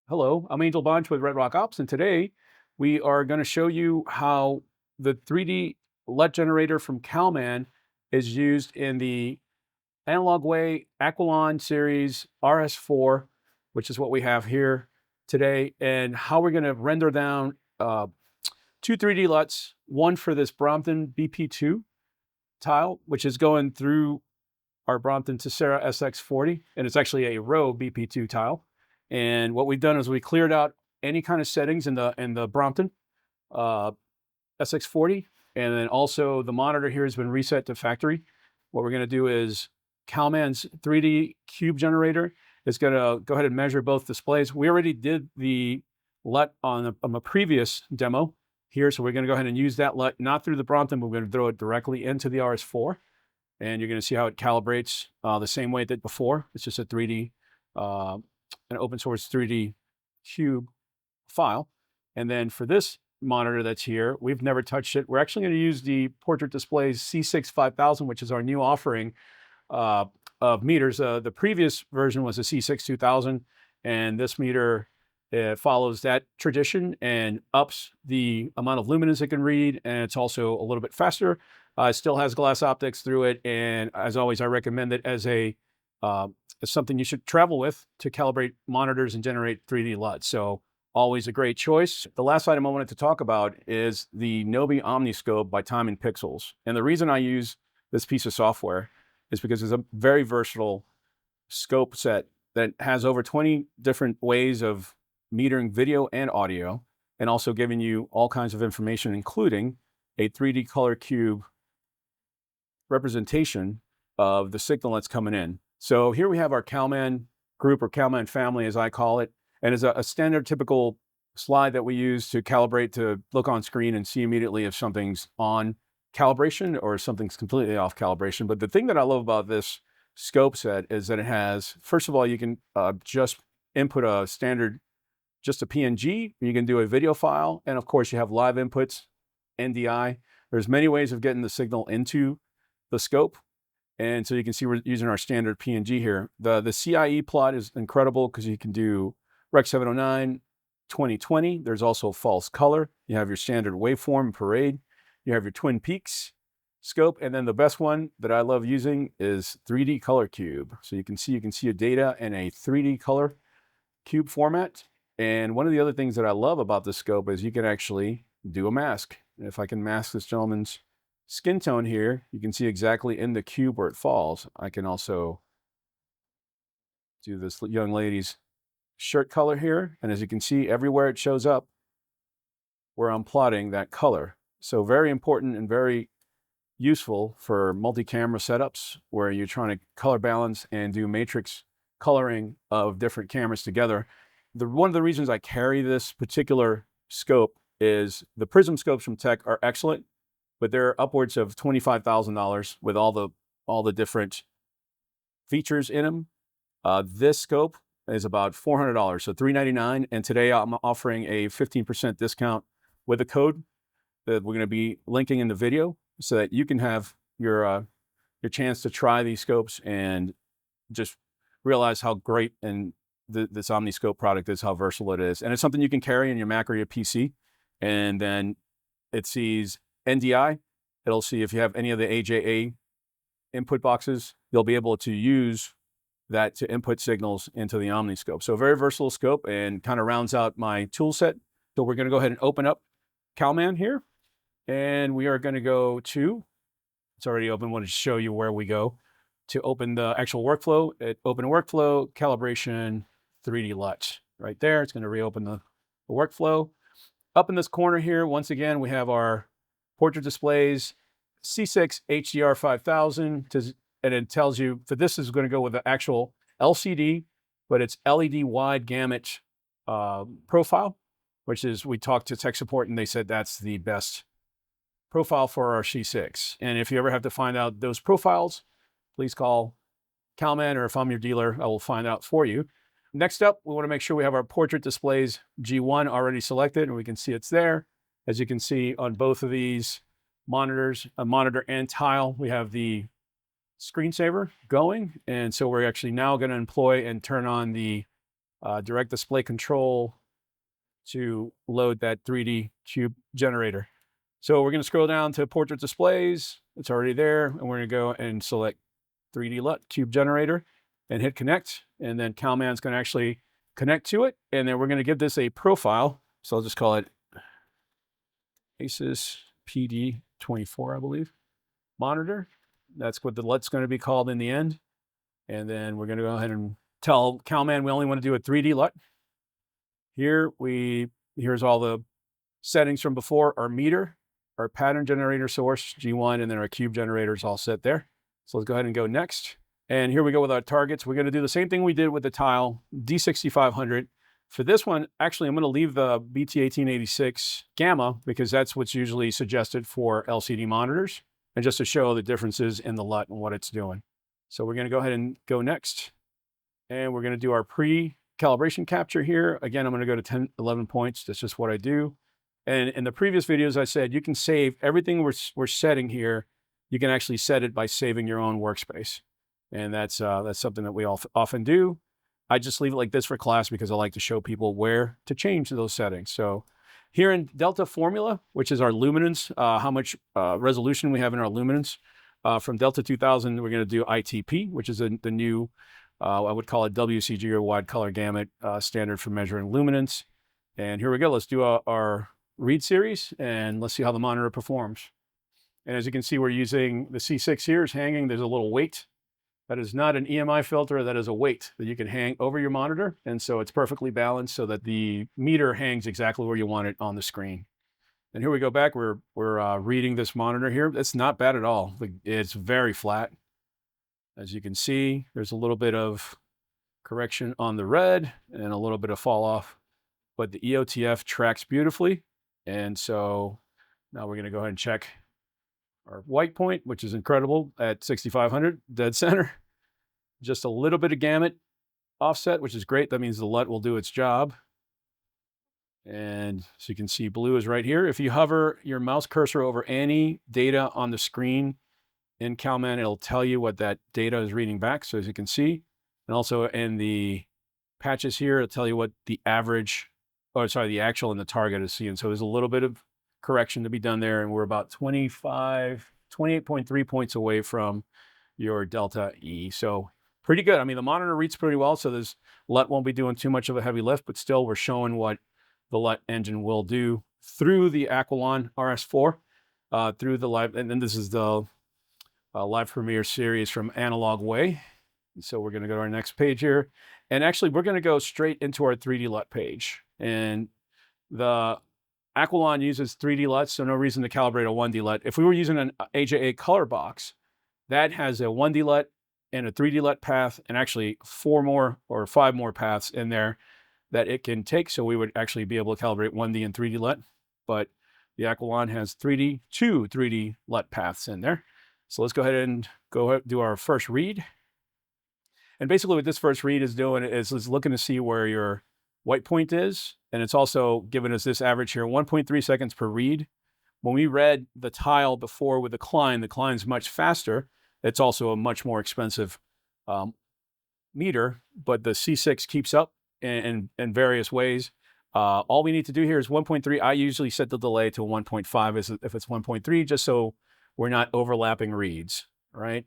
Hello, I'm Angel Banchs with Red Rock Ops, and today we are going to show you how the 3D LUT generator from Calman is used in the Analog Way Aquilon series RS4, which is what we have here today, and how we're going to render down two 3D LUTs, one for this Brompton BP2 tile, which is going through our Brompton Tessera SX40, and it's actually a row BP2 tile. And what we've done is we cleared out any kind of settings in the Brompton uh, SX40, and then also the monitor here has been reset to factory. What we're going to do is Calman's 3D cube generator is going to go ahead and measure both displays. We already did the LUT on a previous demo here, so we're going to go ahead and use that LUT, not through the Brompton, but we're going to throw it directly into the RS4. And you're going to see how it calibrates the same way it did before. It's just a 3D, an open source 3D cube file. And then for this monitor that's here, we've never touched it. We're actually going to use the Portrait Display's C6 5000, which is our new offering of meters. The previous version was a C6 2000, and this meter follows that tradition and ups the amount of luminance it can read, and it's also a little bit faster. It still has glass optics through it, and as always, I recommend it as as something you should travel with to calibrate monitors and generate 3D LUTs. So always a great choice. The last item I wanted to talk about is the Nobi Omniscope by Time and Pixels. And the reason I use this piece of software is because it's a very versatile scope set that has over 20 different ways of metering video and audio, and also giving you all kinds of information, including a 3D color cube representation of the signal that's coming in. So here we have our Calman group, or Calman family as I call it, and it's a standard typical slide that we use to calibrate, to look on screen and see immediately if something's on calibration or something's completely off calibration. But the thing that I love about this scope set is that it has, first of all, you can just input a standard, just a PNG, you can do a video file, and of course you have live inputs, NDI. There's many ways of getting the signal into the scope. And so you can see we're using our standard PNG here. The CIE plot is incredible because you can do Rec 709, 2020. There's also false color. You have your standard waveform parade. You have your Twin Peaks scope. And then the best one that I love using is 3D color cube. So you can see your data in a 3D color cube format. And one of the other things that I love about this scope is you can actually do a mask. And if I can mask this gentleman's skin tone here, you can see exactly in the cube where it falls. I can also do this young lady's shirt color here. And as you can see, everywhere it shows up where I'm plotting that color. So very important and very useful for multi-camera setups where you're trying to color balance and do matrix coloring of different cameras together. One of the reasons I carry this particular scope is the Prism scopes from Tech are excellent, but they're upwards of $25,000 with all the different features in them. This scope is about $400, so $399. And today I'm offering a 15% discount with a code that we're going to be linking in the video, so that you can have your chance to try these scopes and just realize how great and this Omniscope product is, how versatile it is. And it's something you can carry in your Mac or your PC. And then it sees NDI. It'll see if you have any of the AJA input boxes, you'll be able to use that to input signals into the Omniscope. So a very versatile scope, and kind of rounds out my tool set. So we're going to go ahead and open up Calman here. And we are going to go to, it's already open, I want to show you where we go to open the actual workflow. Open workflow, calibration, 3D LUT. Right there, it's going to reopen the workflow. Up in this corner here, once again, we have our Portrait Displays C6 HDR5000, and it tells you that this is going to go with the actual LCD, but it's LED wide gamut profile, which is, we talked to tech support and they said that's the best profile for our C6. And if you ever have to find out those profiles, please call Calman, or if I'm your dealer, I will find out for you. Next up, we want to make sure we have our Portrait Displays G1 already selected, and we can see it's there. As you can see on both of these monitors, a monitor and tile, we have the screensaver going. And so we're actually now going to employ and turn on the direct display control to load that 3D cube generator. So we're going to scroll down to portrait displays. It's already there. And we're going to go and select 3D LUT cube generator and hit connect. And then Calman's going to actually connect to it. And then we're going to give this a profile. So I'll just call it Asus PD24, I believe, monitor. That's what the LUT's going to be called in the end. And then we're going to go ahead and tell Calman we only want to do a 3D LUT. Here's all the settings from before. Our meter, our pattern generator source, G1, and then our cube generator is all set there. So let's go ahead and go next. And here we go with our targets. We're going to do the same thing we did with the tile, D6500. For this one, actually, I'm going to leave the BT1886 gamma because that's what's usually suggested for LCD monitors, and just to show the differences in the LUT and what it's doing. So we're going to go ahead and go next. And we're going to do our pre-calibration capture here. Again, I'm going to go to 10, 11 points. That's just what I do. And in the previous videos, I said you can save everything we're setting here. You can actually set it by saving your own workspace. And that's something that we often do. I just leave it like this for class because I like to show people where to change those settings. So here in Delta Formula, which is our luminance, how much resolution we have in our luminance, from Delta 2000, we're going to do ITP, which is the new, I would call it WCG or wide color gamut standard for measuring luminance. And here we go. Let's do our read series and let's see how the monitor performs. And as you can see, we're using the C6 here is hanging. There's a little weight. That is not an EMI filter. That is a weight that you can hang over your monitor. And so it's perfectly balanced so that the meter hangs exactly where you want it on the screen. And here we go back. We're reading this monitor here. It's not bad at all. It's very flat. As you can see, there's a little bit of correction on the red and a little bit of fall off, but the EOTF tracks beautifully. And so now we're going to go ahead and check our white point, which is incredible at 6500 dead center. Just a little bit of gamut offset, which is great. That means the LUT will do its job. And so you can see blue is right here. If you hover your mouse cursor over any data on the screen in Calman, it'll tell you what that data is reading back. So as you can see, and also in the patches here, it'll tell you what the average, the actual and the target is seeing. So there's a little bit of correction to be done there. And we're about 28.3 points away from your Delta E. So pretty good. I mean, the monitor reads pretty well. So this LUT won't be doing too much of a heavy lift, but still we're showing what the LUT engine will do through the Aquilon RS4, through the live, and then this is the live premiere series from Analog Way. So we're going to go to our next page here. And actually, we're going to go straight into our 3D LUT page. And the Aquilon uses 3D LUTs, so no reason to calibrate a 1D LUT. If we were using an AJA color box, that has a 1D LUT and a 3D LUT path, and actually 4 more or 5 more paths in there that it can take. So we would actually be able to calibrate 1D and 3D LUT. But the Aquilon has 2 3D LUT paths in there. So let's go ahead and do our first read. And basically what this first read is doing is looking to see where your white point is. And it's also giving us this average here, 1.3 seconds per read. When we read the tile before with the cline's much faster. It's also a much more expensive meter, but the C6 keeps up in various ways. All we need to do here is 1.3. I usually set the delay to 1.5 if it's 1.3, just so we're not overlapping reads, right?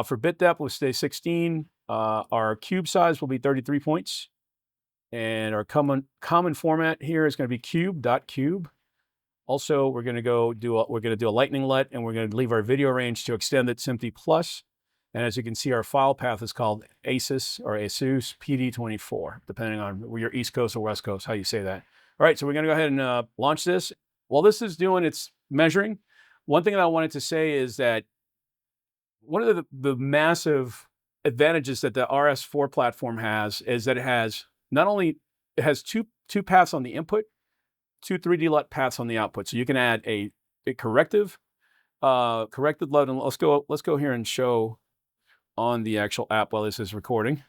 For bit depth, we'll stay 16. Our cube size will be 33 points. And our common format here is going to be cube.cube. Also, we're going to do a lightning LUT, and we're going to leave our video range to extend it SMPTE plus. And as you can see, our file path is called Asus PD24, depending on where you're East Coast or West Coast, how you say that. All right, so we're going to go ahead and launch this. While this is doing its measuring, one thing that I wanted to say is that one of the massive advantages that the RS4 platform has is that it has two paths on the input, 2 3D LUT paths on the output. So you can add a corrected LUT, and let's go here and show on the actual app while this is recording.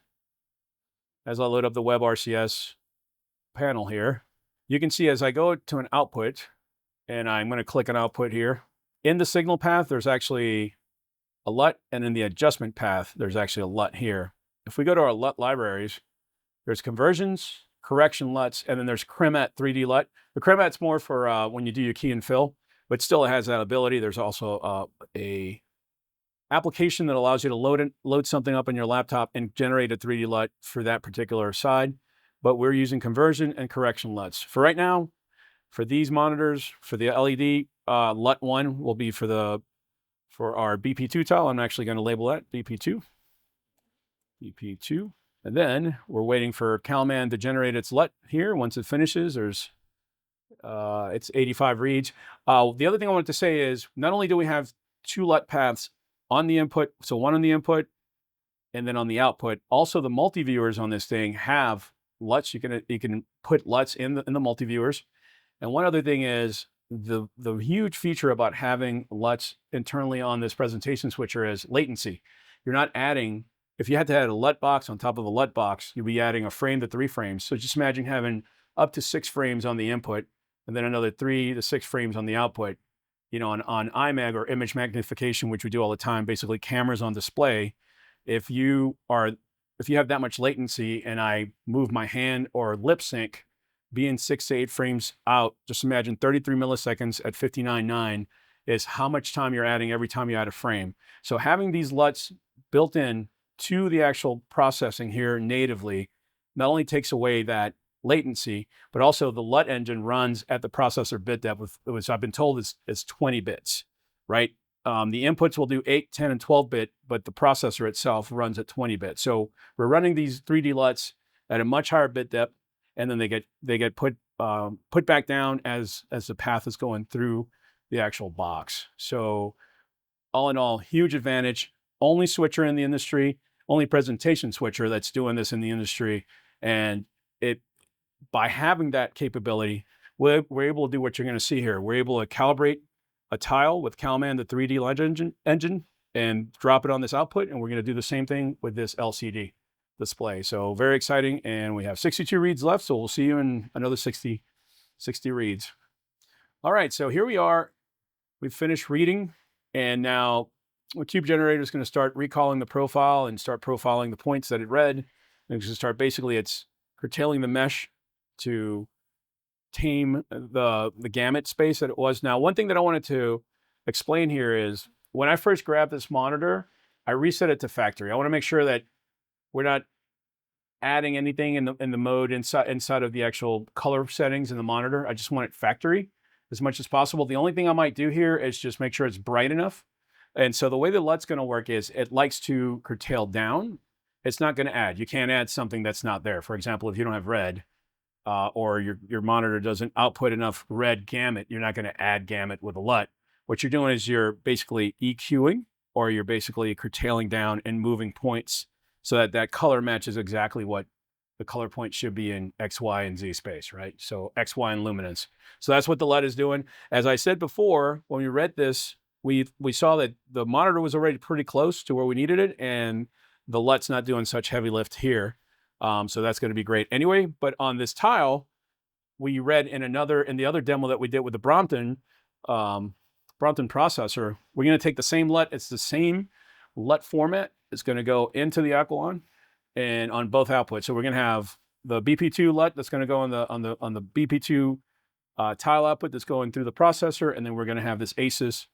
As I load up the WebRCS panel here, you can see as I go to an output, and I'm going to click an output here, in the signal path, there's actually a LUT, and in the adjustment path, there's actually a LUT here. If we go to our LUT libraries, There's conversions, correction LUTs, and then there's Cremat 3D LUT. The Cremat's more for when you do your key and fill, but still it has that ability. There's also a application that allows you to load something up on your laptop and generate a 3D LUT for that particular side. But we're using conversion and correction LUTs. For right now, for these monitors, for the LED, LUT 1 will be for our BP2 tile. I'm actually going to label that BP2. BP2. And then we're waiting for Calman to generate its LUT here. Once it finishes, it's 85 reads. The other thing I wanted to say is not only do we have 2 LUT paths on the input, so one on the input and then on the output, also the multi-viewers on this thing have LUTs. You can put LUTs in the multi-viewers. And one other thing is the huge feature about having LUTs internally on this presentation switcher is latency. You're not adding, if you had to add a LUT box on top of a LUT box, you'd be adding a frame to 3 frames. So just imagine having up to 6 frames on the input and then another 3 to 6 frames on the output. You know, on IMAG or image magnification, which we do all the time, basically cameras on display. If you have that much latency and I move my hand or lip sync, being 6 to 8 frames out, just imagine 33 milliseconds at 59.9 is how much time you're adding every time you add a frame. So having these LUTs built in to the actual processing here natively not only takes away that latency, but also the LUT engine runs at the processor bit depth, which I've been told is 20 bits, right? The inputs will do 8, 10, and 12 bit, but the processor itself runs at 20 bits. So we're running these 3D LUTs at a much higher bit depth, and then they get put back down as the path is going through the actual box. So all in all, huge advantage. Only switcher in the industry, only presentation switcher that's doing this in the industry, and by having that capability, we're able to do what you're going to see here. We're able to calibrate a tile with Calman, the 3D LUT engine, and drop it on this output. And we're going to do the same thing with this LCD display. So very exciting. And we have 62 reads left. So we'll see you in another 60 reads. All right. So here we are. We've finished reading. And now the Cube Generator is going to start recalling the profile and start profiling the points that it read. And it's going to start it's curtailing the mesh to tame the gamut space that it was. Now, one thing that I wanted to explain here is when I first grabbed this monitor, I reset it to factory. I want to make sure that we're not adding anything in the mode inside of the actual color settings in the monitor. I just want it factory as much as possible. The only thing I might do here is just make sure it's bright enough. And so the way the LUT's going to work is it likes to curtail down. It's not going to add. You can't add something that's not there. For example, if you don't have red, or your monitor doesn't output enough red gamut, you're not going to add gamut with a LUT. What you're doing is you're basically EQing, or you're basically curtailing down and moving points so that that color matches exactly what the color point should be in X, Y, and Z space, right? So X, Y, and luminance. So that's what the LUT is doing. As I said before, when we read this, we saw that the monitor was already pretty close to where we needed it, and the LUT's not doing such heavy lift here. So that's going to be great anyway. But on this tile, we read in the other demo that we did with the Brompton processor, we're going to take the same LUT. It's the same LUT format. It's going to go into the Aquilon and on both outputs. So we're going to have the BP2 LUT that's going to go on the BP2 tile output that's going through the processor, and then we're going to have this Asus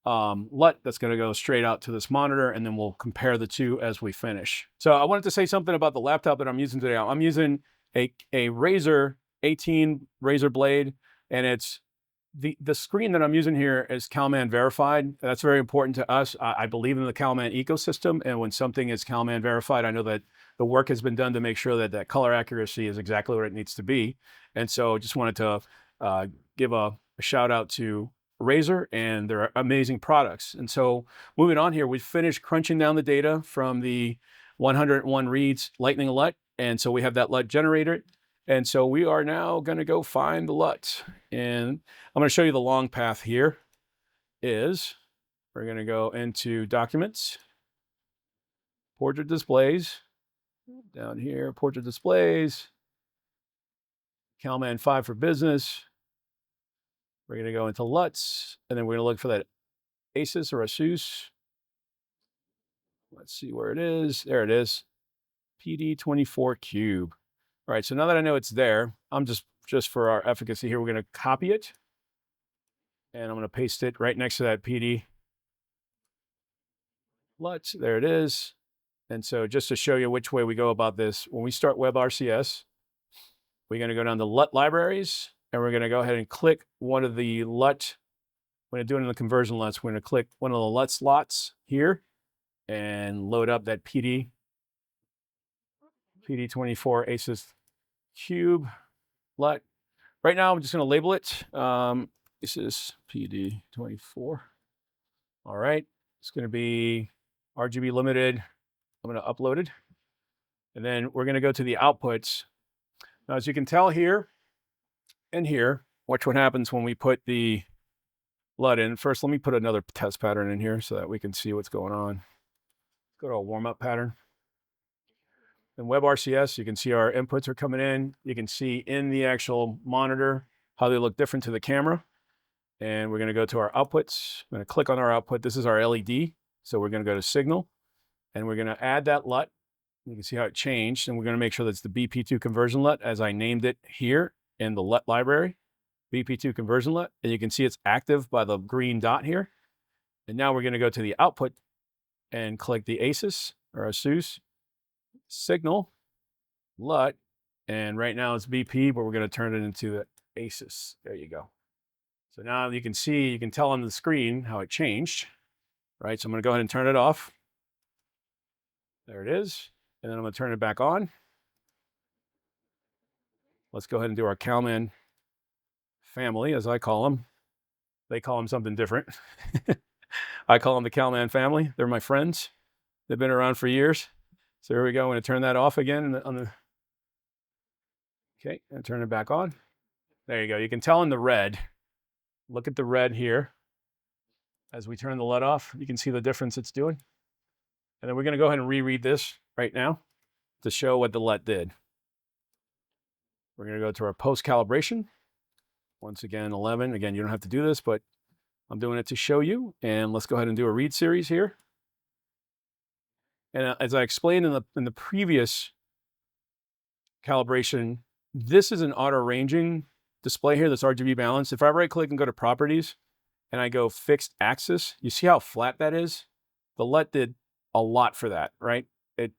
LUT that's going to go straight out to this monitor, and then we'll compare the two as we finish. So I wanted to say something about the laptop that I'm using today. I'm using a Razer 18 Razer Blade, and it's the screen that I'm using here is Calman verified. That's very important to us. I believe in the Calman ecosystem, and when something is Calman verified, I know that the work has been done to make sure that that color accuracy is exactly what it needs to be. And so just wanted to give a shout out to Razer and their amazing products. And so moving on here, we finished crunching down the data from the 101 reads Lightning LUT. And so we have that LUT generator. And so we are now going to go find the LUT. And I'm going to show you the long path here is we're going to go into Documents, Portrait Displays, down here, Portrait Displays, Calman 5 for Business. We're going to go into LUTs, and then we're going to look for that Asus or Asus. Let's see where it is. There it is. PD24 cube. All right, so now that I know it's there, I'm just for our efficacy here, we're going to copy it. And I'm going to paste it right next to that PD LUT. There it is. And so just to show you which way we go about this, when we start WebRCS, we're going to go down to LUT libraries, and we're going to go ahead and click one of the LUT. When I do it in the conversion LUTs, we're going to click one of the LUT slots here and load up that PD24 ACES cube LUT. Right now, I'm just going to label it. This is PD24. All right. It's going to be RGB limited. I'm going to upload it. And then we're going to go to the outputs. Now, as you can tell here and here, watch what happens when we put the LUT in. First, let me put another test pattern in here so that we can see what's going on. Go to a warm-up pattern. In WebRCS, you can see our inputs are coming in. You can see in the actual monitor how they look different to the camera. And we're going to go to our outputs. I'm going to click on our output. This is our LED. So we're going to go to Signal. And we're going to add that LUT. You can see how it changed. And we're going to make sure that's the BP2 conversion LUT as I named it here in the LUT library. BP2 conversion LUT. And you can see it's active by the green dot here. And now we're going to go to the output and click the ASUS or ASUS Signal LUT. And right now it's BP, but we're going to turn it into the ASUS. There you go. So now you can see, you can tell on the screen how it changed, right? So I'm going to go ahead and turn it off. There it is. And then I'm going to turn it back on. Let's go ahead and do our Calman family, as I call them. They call them something different. I call them the Calman family. They're my friends. They've been around for years. So here we go. I'm going to turn that off again. Okay, and turn it back on. There you go. You can tell in the red. Look at the red here. As we turn the LUT off, you can see the difference it's doing. And then we're going to go ahead and reread this right now to show what the LUT did. We're going to go to our post calibration. Once again, 11. Again, you don't have to do this, but I'm doing it to show you. And let's go ahead and do a read series here. And as I explained in the previous calibration, this is an auto ranging display here that's RGB balanced. If I right click and go to properties and I go fixed axis, you see how flat that is? The LUT did a lot for that, right? It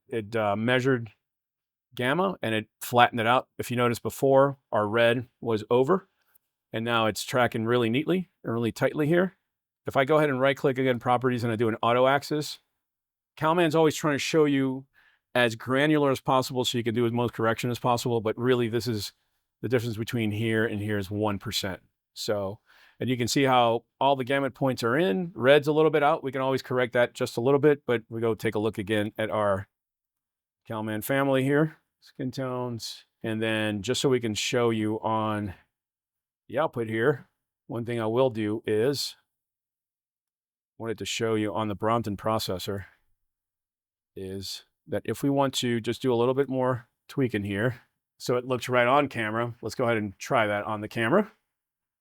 measured gamma and it flattened it out. If you notice before, our red was over and now it's tracking really neatly and really tightly here. If I go ahead and right click again properties and I do an auto axis, Calman's always trying to show you as granular as possible so you can do as most correction as possible, but really this is the difference between here and here is 1%. So, and you can see how all the gamut points are in. Red's a little bit out. We can always correct that just a little bit, but we go take a look again at our Calman family here, skin tones. And then just so we can show you on the output here, one thing I will do is I wanted to show you on the Brompton processor is that if we want to just do a little bit more tweaking here, so it looks right on camera, let's go ahead and try that on the camera.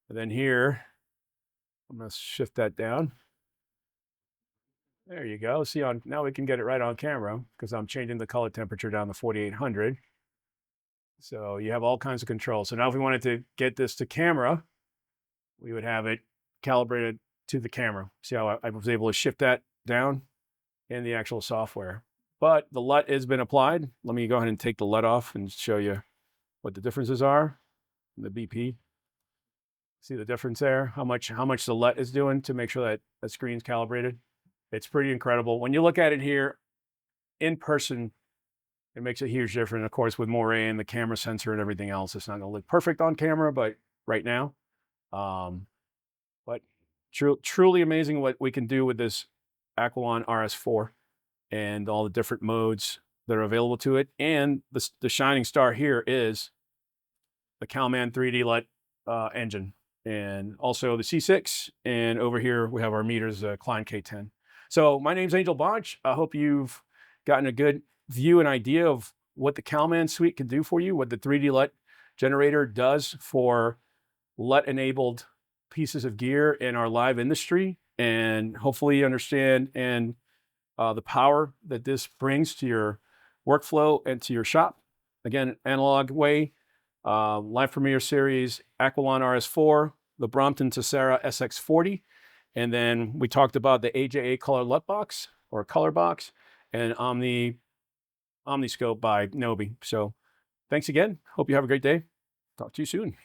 And then here, I'm going to shift that down. There you go. See, now we can get it right on camera because I'm changing the color temperature down to 4800. So you have all kinds of control. So now if we wanted to get this to camera, we would have it calibrated to the camera. See how I was able to shift that down in the actual software. But the LUT has been applied. Let me go ahead and take the LUT off and show you what the differences are. The BP. See the difference there? How much the LUT is doing to make sure that the screen's calibrated. It's pretty incredible. When you look at it here in person, it makes a huge difference. Of course, with Moray and the camera sensor and everything else, it's not going to look perfect on camera, but right now. But truly amazing what we can do with this Aquilon RS4 and all the different modes that are available to it. And the shining star here is the Calman 3D LUT engine, and also the C6. And over here we have our meters, Klein K10. So my name's Angel Banchs. I hope you've gotten a good view and idea of what the Calman suite can do for you, what the 3D LUT generator does for LUT-enabled pieces of gear in our live industry, and hopefully you understand and the power that this brings to your workflow into your shop. Again, Analog Way, Live Premiere Series, Aquilon RS4, the Brompton SX40, and then we talked about the AJA Color LUT box or color box, and Omniscope by Nobi. So thanks again. Hope you have a great day. Talk to you soon.